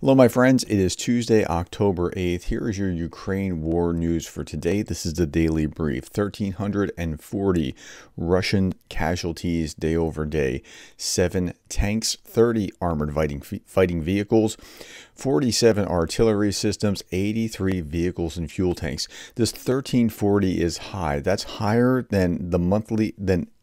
Hello, my friends. It is Tuesday, October 8th. Here is your Ukraine war news for today. This is the daily brief. 1,340 Russian casualties day over day. 7 tanks, 30 armored fighting vehicles, 47 artillery systems, 83 vehicles and fuel tanks. This 1,340 is high. That's higher than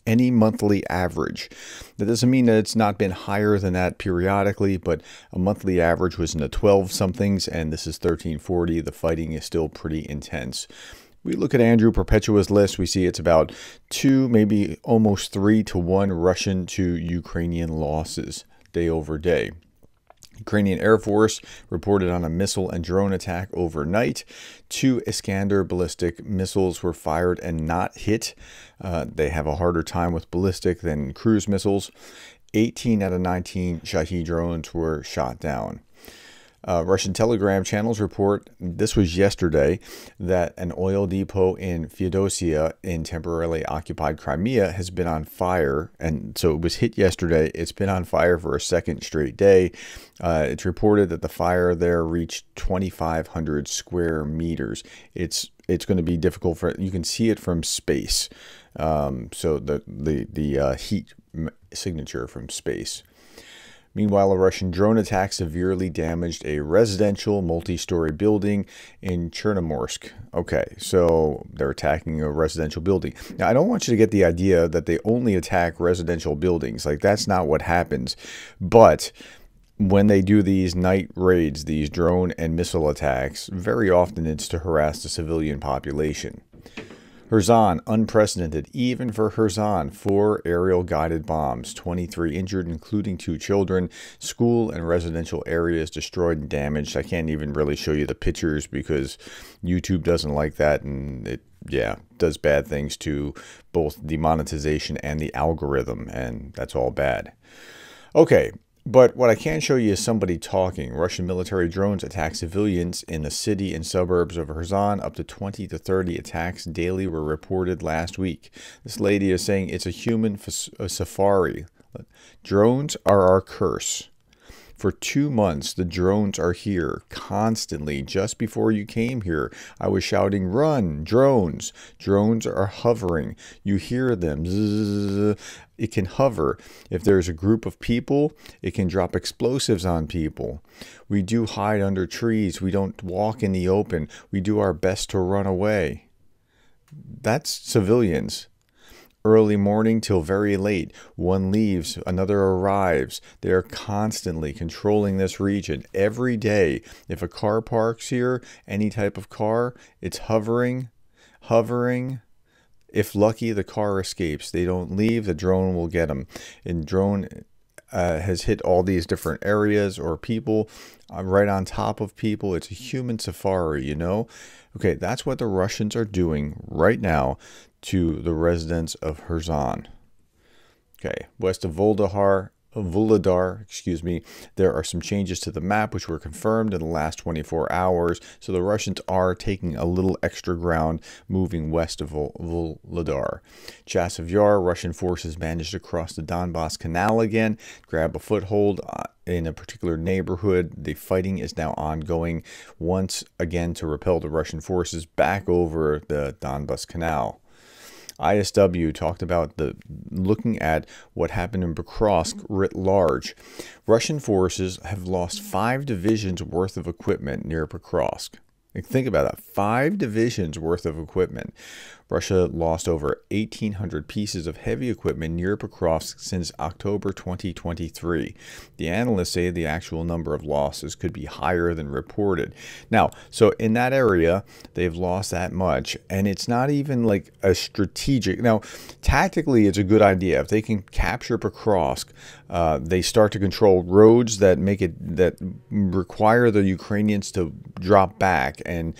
any monthly average. That doesn't mean that it's not been higher than that periodically, but a monthly average was in the 12 somethings, and this is 1,340. The fighting is still pretty intense. We look at Andrew Perpetua's list, we see it's about 2, maybe almost 3 to 1 Russian to Ukrainian losses day over day. Ukrainian Air Force reported on a missile and drone attack overnight. 2 Iskander ballistic missiles were fired and not hit. They have a harder time with ballistic than cruise missiles. 18 out of 19 Shahed drones were shot down. Russian Telegram channels report, this was yesterday, that an oil depot in Fedosia in temporarily occupied Crimea has been on fire. And so it was hit yesterday. It's been on fire for a second straight day. It's reported that the fire there reached 2,500 square meters. It's going to be difficult you can see it from space. So the heat signature from space. Meanwhile, a Russian drone attack severely damaged a residential multi-story building in Chernomorsk. Okay, so they're attacking a residential building. Now, I don't want you to get the idea that they only attack residential buildings. Like, that's not what happens. But when they do these night raids, these drone and missile attacks, very often it's to harass the civilian population. Kherson, unprecedented, even for Kherson. 4 aerial guided bombs, 23 injured, including 2 children. School and residential areas destroyed and damaged. I can't even really show you the pictures because YouTube doesn't like that, and it, does bad things to both the monetization and the algorithm, and that's all bad. Okay. But what I can show you is somebody talking. Russian military drones attack civilians in the city and suburbs of Kherson. Up to 20 to 30 attacks daily were reported last week. This lady is saying it's a human safari. Drones are our curse. For 2 months, the drones are here constantly. Just before you came here, I was shouting, "Run, drones!" Drones are hovering. You hear them. Zzz. It can hover. If there's a group of people, it can drop explosives on people. We do hide under trees. We don't walk in the open. We do our best to run away. That's civilians. Early morning till very late. One leaves, another arrives. They are constantly controlling this region. Every day, if a car parks here, any type of car, it's hovering. If lucky, the car escapes. They don't leave, the drone will get them. And drone has hit all these different areas or people right on top of people. It's a human safari, you know? Okay, that's what the Russians are doing right now to the residents of Kherson. Okay, west of Vuhledar, there are some changes to the map which were confirmed in the last 24 hours. So the Russians are taking a little extra ground moving west of Vuhledar. Chasiv, Russian forces managed to cross the Donbas Canal again, grab a foothold in a particular neighborhood. The fighting is now ongoing once again to repel the Russian forces back over the Donbas Canal. ISW talked about looking at what happened in Bekrovsk writ large. Russian forces have lost 5 divisions worth of equipment near Bekrovsk. Think about that, 5 divisions worth of equipment. Russia lost over 1,800 pieces of heavy equipment near Bekrovsk since October 2023. The analysts say the actual number of losses could be higher than reported. Now, so in that area, they've lost that much, and it's not even like a strategic. Now, tactically, it's a good idea. If they can capture Bekrovsk, they start to control roads that require the Ukrainians to drop back and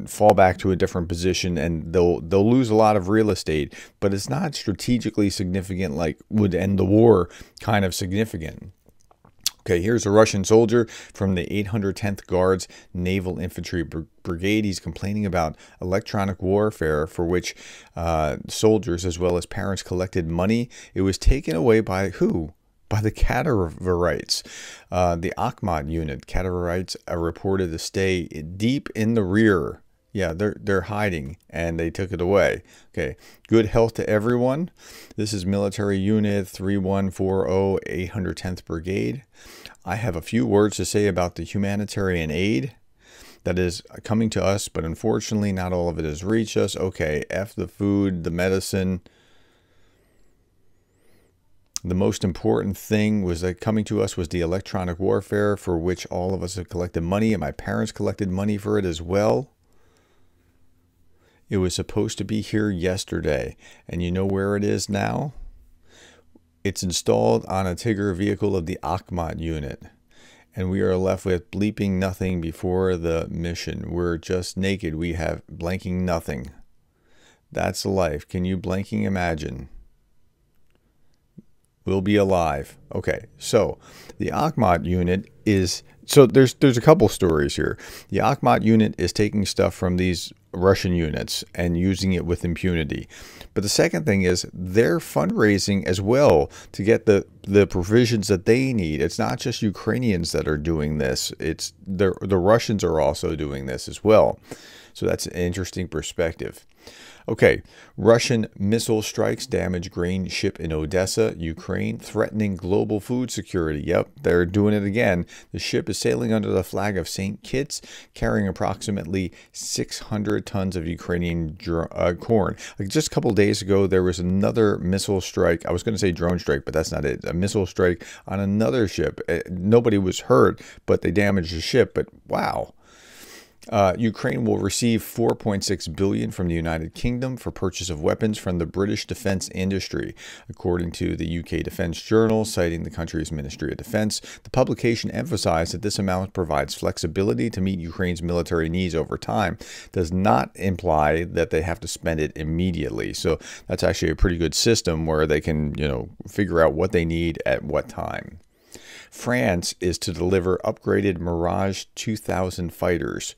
fall back to a different position, and they'll lose a lot of real estate, but it's not strategically significant like would end the war kind of significant. Okay, here's a Russian soldier from the 810th Guards Naval Infantry Brigade. He's complaining about electronic warfare for which soldiers as well as parents collected money. It was taken away by who? by the Kadyrivyites. The Akhmat unit, Kadyrivyites, are reported to stay deep in the rear. Yeah, they're hiding, and they took it away. Okay, good health to everyone. This is military unit 3140 810th Brigade. I have a few words to say about the humanitarian aid that is coming to us, but unfortunately not all of it has reached us. Okay, F the food, the medicine. The most important thing was that coming to us was the electronic warfare, for which all of us have collected money, and my parents collected money for it as well. It was supposed to be here yesterday, and you know where it is now? It's installed on a Tigger vehicle of the Akhmat unit, and we are left with bleeping nothing before the mission. We're just naked. We have blanking nothing. That's life. Can you blanking imagine? We'll be alive. Okay, so the Akhmat unit is, so there's a couple stories here. The Akhmat unit is taking stuff from these Russian units and using it with impunity. But the second thing is they're fundraising as well to get the provisions that they need. It's not just Ukrainians that are doing this. It's the Russians are also doing this as well. So that's an interesting perspective. Okay, Russian missile strikes damage grain ship in Odessa, Ukraine, threatening global food security. Yep, they're doing it again. The ship is sailing under the flag of St. Kitts, carrying approximately 600 tons of Ukrainian corn. Like just a couple of days ago, there was another missile strike. I was going to say drone strike, but that's not it. A missile strike on another ship. Nobody was hurt, but they damaged the ship. But wow. Ukraine will receive $4.6 billion from the United Kingdom for purchase of weapons from the British defense industry, according to the UK Defense Journal, citing the country's Ministry of Defense. The publication emphasized that this amount provides flexibility to meet Ukraine's military needs over time. Does not imply that they have to spend it immediately. So that's actually a pretty good system where they can, figure out what they need at what time. France is to deliver upgraded Mirage 2000 fighters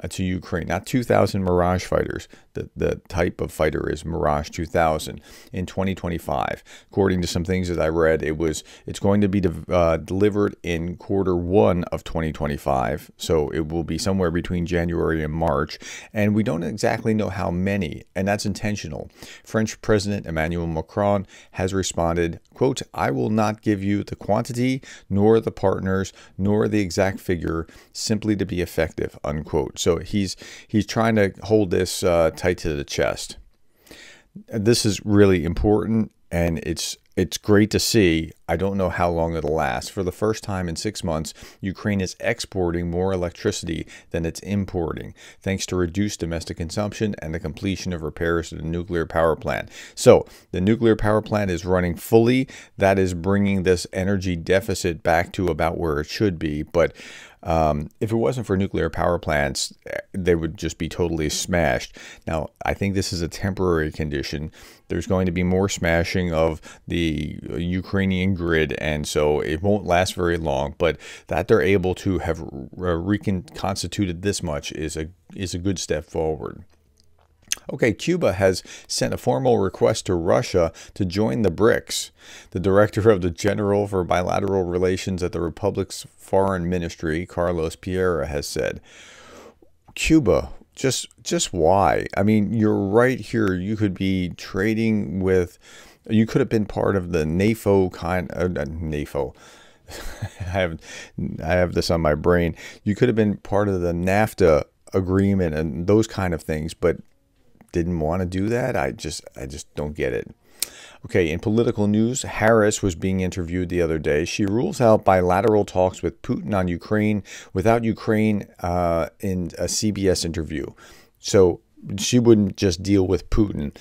to Ukraine. Not 2,000 Mirage fighters. The type of fighter is Mirage 2000 in 2025. According to some things that I read, it's going to be delivered in Q1 of 2025. So it will be somewhere between January and March. And we don't exactly know how many, and that's intentional. French President Emmanuel Macron has responded, quote, "I will not give you the quantity, nor the partners, nor the exact figure, simply to be effective," unquote. So he's trying to hold this tight to the chest. This is really important, and it's great to see. I don't know how long it'll last. For the first time in 6 months, Ukraine is exporting more electricity than it's importing, thanks to reduced domestic consumption and the completion of repairs to the nuclear power plant. So the nuclear power plant is running fully. That is bringing this energy deficit back to about where it should be. But if it wasn't for nuclear power plants, they would just be totally smashed. Now, I think this is a temporary condition. There's going to be more smashing of the Ukrainian grid, and so it won't last very long. But that they're able to have reconstituted this much is a good step forward. Okay, Cuba has sent a formal request to Russia to join the BRICS. The director of the General for Bilateral Relations at the Republic's Foreign Ministry, Carlos Piera, has said, Cuba, just why? I mean, you're right here. You could be trading with, you could have been part of the NAFO NAFO. I have this on my brain. You could have been part of the NAFTA agreement and those kind of things, but didn't want to do that. I just don't get it. Okay, in political news, Harris was being interviewed the other day. She rules out bilateral talks with Putin on Ukraine without Ukraine in a CBS interview. So she wouldn't just deal with Putin.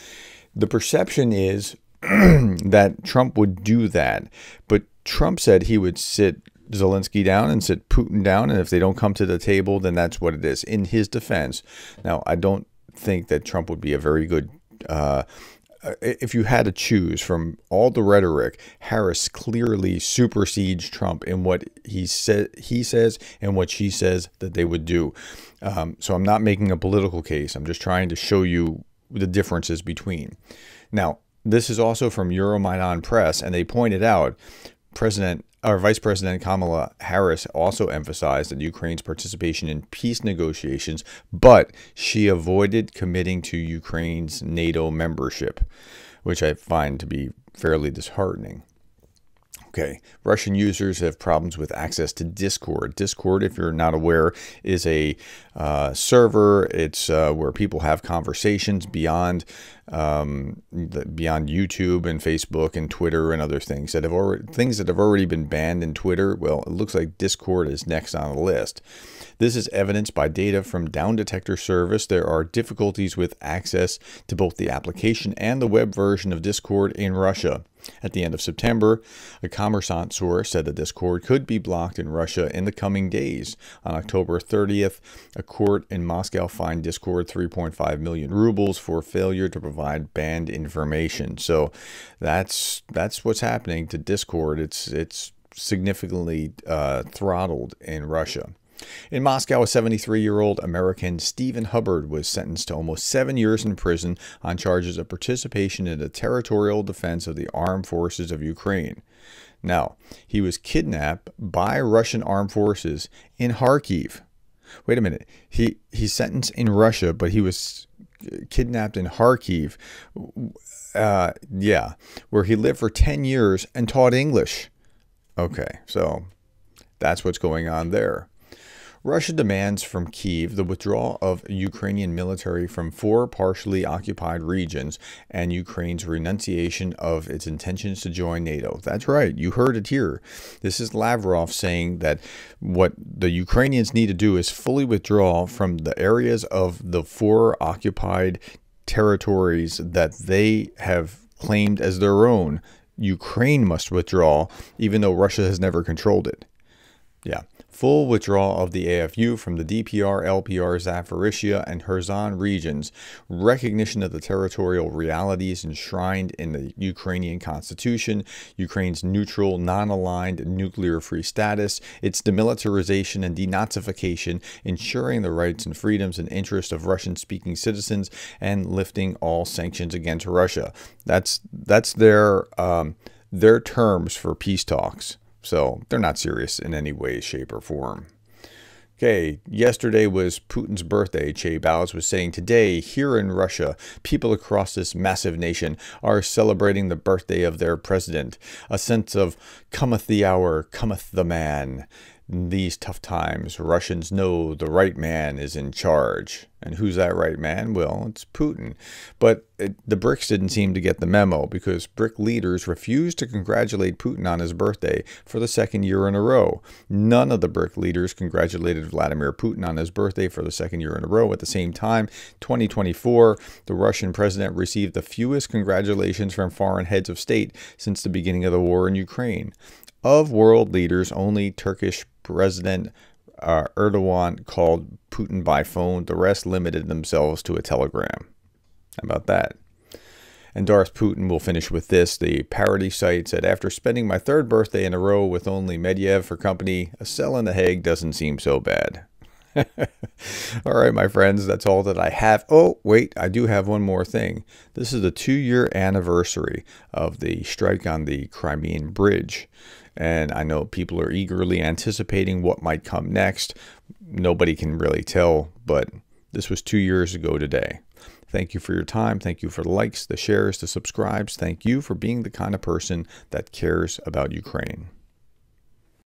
The perception is that Trump would do that, but Trump said he would sit Zelensky down and sit Putin down, and if they don't come to the table, then that's what it is, in his defense. Now, I don't think that Trump would be a very good, if you had to choose from all the rhetoric, Harris clearly supersedes Trump in what he says and what she says that they would do. So I'm not making a political case. I'm just trying to show you the differences between. Now, this is also from Euromaidan Press, and they pointed out Vice President Kamala Harris also emphasized that Ukraine's participation in peace negotiations, but she avoided committing to Ukraine's NATO membership, which I find to be fairly disheartening. Okay, Russian users have problems with access to Discord. Discord, if you're not aware, is a server. It's where people have conversations beyond YouTube and Facebook and Twitter and other things that have already been banned in Twitter. Well, it looks like Discord is next on the list. This is evidenced by data from Down Detector Service. There are difficulties with access to both the application and the web version of Discord in Russia. At the end of September, a Kommersant source said that Discord could be blocked in Russia in the coming days. On October 30th, a court in Moscow fined Discord 3.5 million rubles for failure to provide banned information. So that's what's happening to Discord. It's significantly throttled in Russia. In Moscow, a 73-year-old American, Stephen Hubbard, was sentenced to almost 7 years in prison on charges of participation in the territorial defense of the armed forces of Ukraine. Now, he was kidnapped by Russian armed forces in Kharkiv. Wait a minute. He's sentenced in Russia, but he was kidnapped in Kharkiv, where he lived for 10 years and taught English. Okay, so that's what's going on there. Russia demands from Kyiv the withdrawal of Ukrainian military from 4 partially occupied regions and Ukraine's renunciation of its intentions to join NATO. That's right, you heard it here. This is Lavrov saying that what the Ukrainians need to do is fully withdraw from the areas of the 4 occupied territories that they have claimed as their own. Ukraine must withdraw, even though Russia has never controlled it. Yeah. Full withdrawal of the AFU from the DPR, LPR, Zaporizhia, and Kherson regions, recognition of the territorial realities enshrined in the Ukrainian constitution, Ukraine's neutral, non-aligned, nuclear-free status, its demilitarization and denazification, ensuring the rights and freedoms and interests of Russian-speaking citizens, and lifting all sanctions against Russia. That's their terms for peace talks. So they're not serious in any way, shape, or form. Okay, yesterday was Putin's birthday. Che Baos was saying today, here in Russia, people across this massive nation are celebrating the birthday of their president. A sense of cometh the hour, cometh the man. In these tough times, Russians know the right man is in charge. And who's that right man? Well, it's Putin. But the BRICS didn't seem to get the memo because BRIC leaders refused to congratulate Putin on his birthday for the 2nd year in a row. None of the BRIC leaders congratulated Vladimir Putin on his birthday for the 2nd year in a row. At the same time, 2024, the Russian president received the fewest congratulations from foreign heads of state since the beginning of the war in Ukraine. Of world leaders, only Turkish President Erdogan called Putin by phone. The rest limited themselves to a telegram. How about that? And Darth Putin will finish with this. The parody site said, after spending my 3rd birthday in a row with only Medvedev for company, a cell in The Hague doesn't seem so bad. All right, my friends, that's all that I have. Oh, wait, I do have one more thing. This is the 2-year anniversary of the strike on the Crimean Bridge. And I know people are eagerly anticipating what might come next. Nobody can really tell, but this was 2 years ago today. Thank you for your time. Thank you for the likes, the shares, the subscribes. Thank you for being the kind of person that cares about Ukraine.